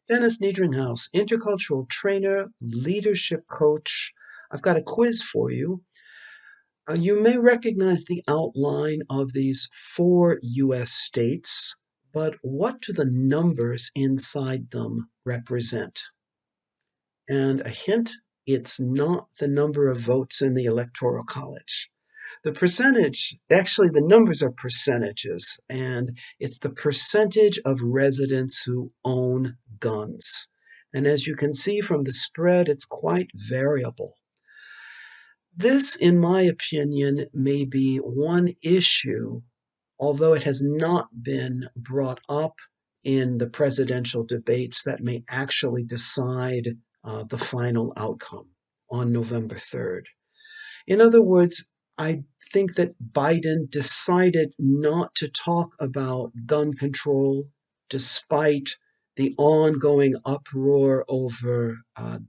Dennis Niedringhaus, intercultural trainer, leadership coach. I've got a quiz for you. You may recognize the outline of these four U.S. states, but what do the numbers inside them represent? And a hint, it's not the number of votes in the Electoral College. The percentage, actually, the numbers are percentages, and it's the percentage of residents who own guns. And as you can see from the spread, it's quite variable. This, in my opinion, may be one issue, although it has not been brought up in the presidential debates that may actually decide the final outcome on November 3rd. In other words, I think that Biden decided not to talk about gun control despite the ongoing uproar over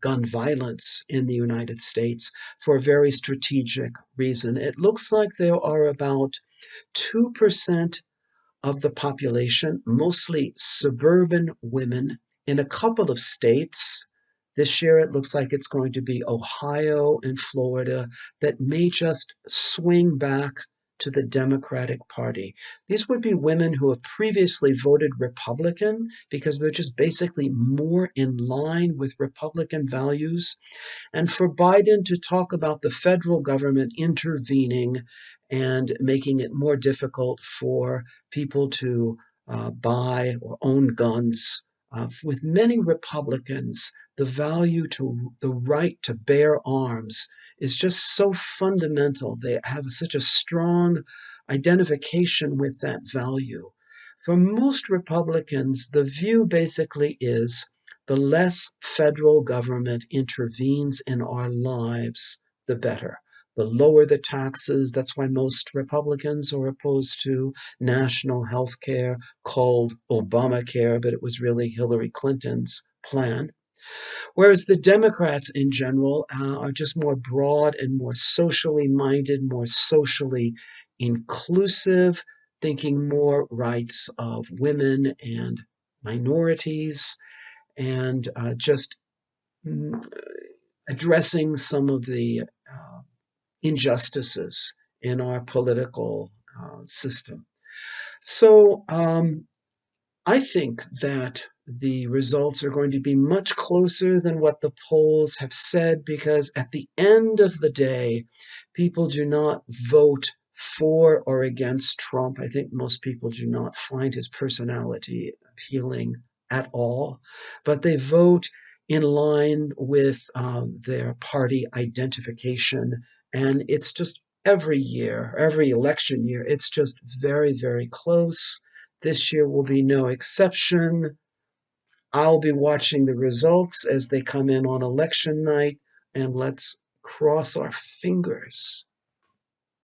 gun violence in the United States for a very strategic reason. It looks like there are about 2% of the population, mostly suburban women, in a couple of states. This year, it looks like it's going to be Ohio and Florida that may just swing back to the Democratic Party. These would be women who have previously voted Republican because they're just basically more in line with Republican values. And for Biden to talk about the federal government intervening and making it more difficult for people to buy or own guns. With many Republicans, the value to the right to bear arms is just so fundamental. They have such a strong identification with that value. For most Republicans, the view basically is the less federal government intervenes in our lives, the better. The lower the taxes, that's why most Republicans are opposed to national health care, called Obamacare, but it was really Hillary Clinton's plan. Whereas the Democrats in general are just more broad and more socially minded, more socially inclusive, thinking more rights of women and minorities, and just addressing some of the injustices in our political system. So I think that the results are going to be much closer than what the polls have said, because at the end of the day, people do not vote for or against Trump. I think most people do not find his personality appealing at all, but they vote in line with their party identification. And it's just every year, every election year, it's just very, very close. This year will be no exception. I'll be watching the results as they come in on election night, and let's cross our fingers.